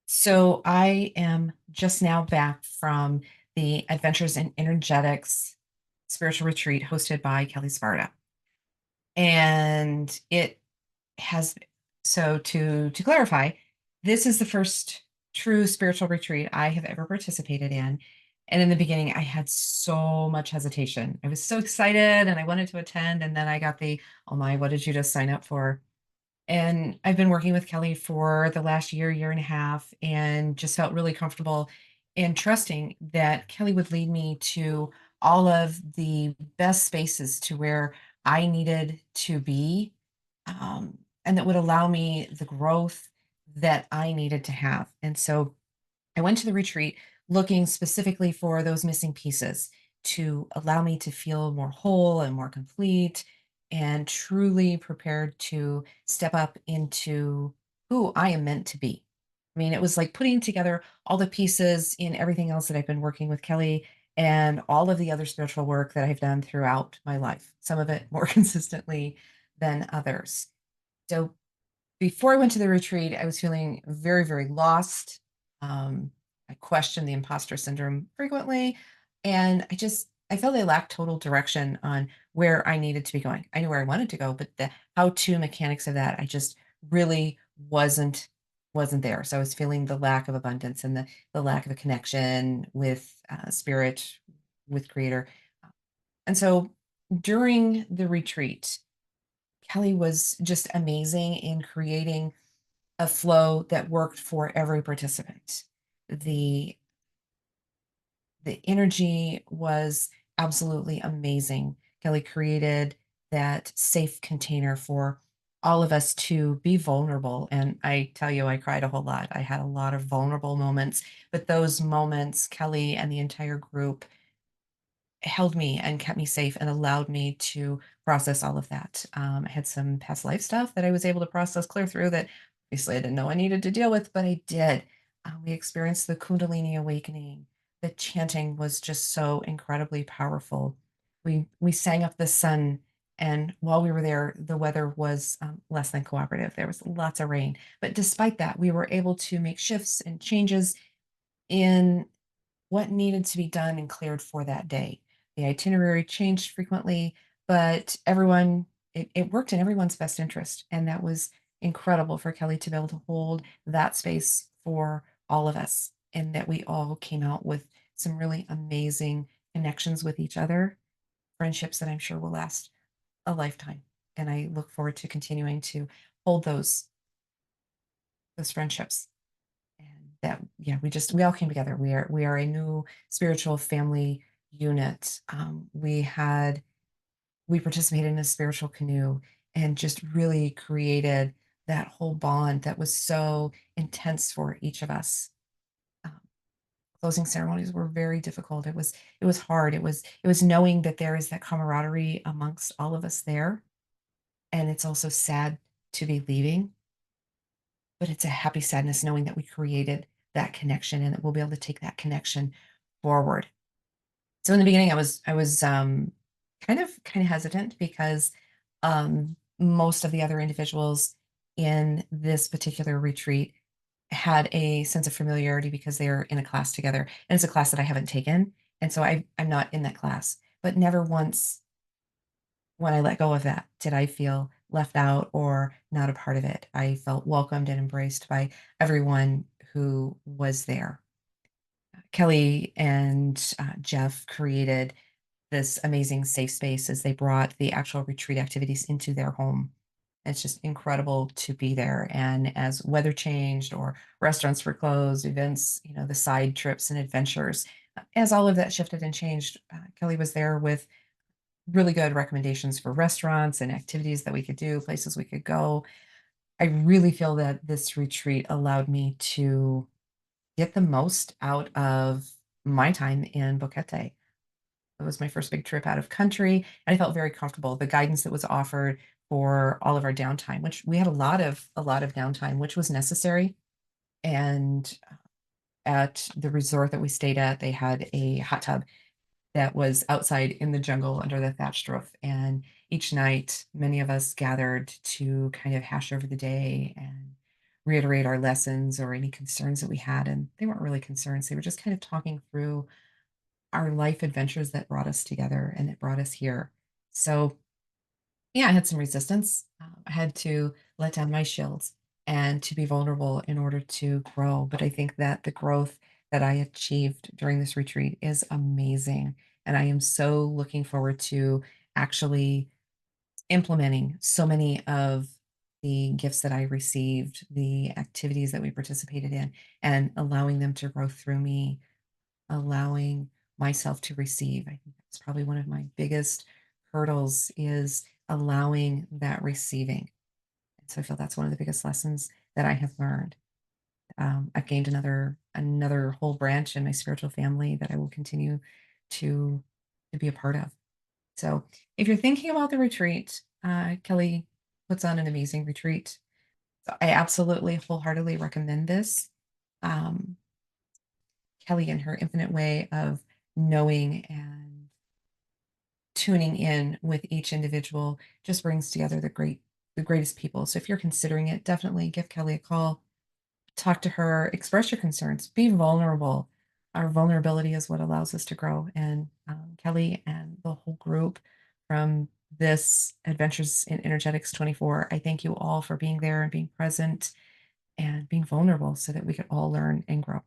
So I am just now back from the Adventures in Energetics spiritual retreat hosted by Kelly Sparta. And it has, so to clarify, this is the first true spiritual retreat I have ever participated in. And in the beginning, I had so much hesitation. I was so excited and I wanted to attend. And then I got the, oh my, what did you just sign up for? And I've been working with Kelly for the last year, year and a half, and just felt really comfortable and trusting that Kelly would lead me to all of the best spaces to where I needed to be, and that would allow me the growth that I needed to have. And so I went to the retreat looking specifically for those missing pieces to allow me to feel more whole and more complete and truly prepared to step up into who I am meant to be. I mean, it was like putting together all the pieces in everything else that I've been working with Kelly and all of the other spiritual work that I've done throughout my life, some of it more consistently than others. So before I went to the retreat, I was feeling very, very lost. I questioned the imposter syndrome frequently, and I felt I lacked total direction on where I needed to be going. I knew where I wanted to go, but the how-to mechanics of that, I just really wasn't there. So I was feeling the lack of abundance and the lack of a connection with spirit, with creator. And so during the retreat, Kelly was just amazing in creating a flow that worked for every participant. The the energy was absolutely amazing. Kelly created that safe container for all of us to be vulnerable. And I tell you, I cried a whole lot. I had a lot of vulnerable moments, but those moments, Kelly and the entire group held me and kept me safe and allowed me to process all of that. I had some past life stuff that I was able to process clear through that obviously I didn't know I needed to deal with, but I did. We experienced the Kundalini awakening. The chanting was just so incredibly powerful. We sang up the sun, and while we were there, the weather was less than cooperative. There was lots of rain, but despite that, we were able to make shifts and changes in what needed to be done and cleared for that day. The itinerary changed frequently, but it worked in everyone's best interest. And that was incredible for Kelly to be able to hold that space for all of us. And that we all came out with some really amazing connections with each other, friendships that I'm sure will last a lifetime. And I look forward to continuing to hold those friendships. And that, yeah, we all came together. We are a new spiritual family unit. We participated in a spiritual canoe and just really created that whole bond that was so intense for each of us. Um, Closing ceremonies were very difficult. It was hard. It was knowing that there is that camaraderie amongst all of us there, and it's also sad to be leaving, but it's a happy sadness knowing that we created that connection and that we'll be able to take that connection forward. So in the beginning, I was kind of hesitant because most of the other individuals in this particular retreat had a sense of familiarity because they're in a class together, and it's a class that I haven't taken, and so I'm not in that class. But never once when I let go of that did I feel left out or not a part of it. I felt welcomed and embraced by everyone who was there. Kelly and Jeff created this amazing safe space as they brought the actual retreat activities into their home. It's just incredible to be there. And as weather changed or restaurants were closed, events, the side trips and adventures, as all of that shifted and changed, Kelly was there with really good recommendations for restaurants and activities that we could do, places we could go. I really feel that this retreat allowed me to get the most out of my time in Boquete. It was my first big trip out of country, and I felt very comfortable. The guidance that was offered for all of our downtime, which we had a lot of downtime, which was necessary. And at the resort that we stayed at, they had a hot tub that was outside in the jungle under the thatched roof. And each night, many of us gathered to kind of hash over the day and reiterate our lessons or any concerns that we had. And they weren't really concerns. They were just kind of talking through our life adventures that brought us together and that brought us here. So, yeah, I had some resistance. I had to let down my shields and to be vulnerable in order to grow. But I think that the growth that I achieved during this retreat is amazing. And I am so looking forward to actually implementing so many of the gifts that I received, the activities that we participated in, and allowing them to grow through me, allowing myself to receive. I think that's probably one of my biggest hurdles is allowing that receiving. And so I feel that's one of the biggest lessons that I have learned. I've gained another whole branch in my spiritual family that I will continue to to be a part of. So if you're thinking about the retreat, Kelly puts on an amazing retreat. So I absolutely wholeheartedly recommend this. Um, Kelly, in her infinite way of knowing and tuning in with each individual, just brings together the greatest people. So if you're considering it, definitely give Kelly a call, talk to her, express your concerns, be vulnerable. Our vulnerability is what allows us to grow. And Kelly and the whole group from this Adventures in Energetics 24, I thank you all for being there and being present and being vulnerable so that we could all learn and grow.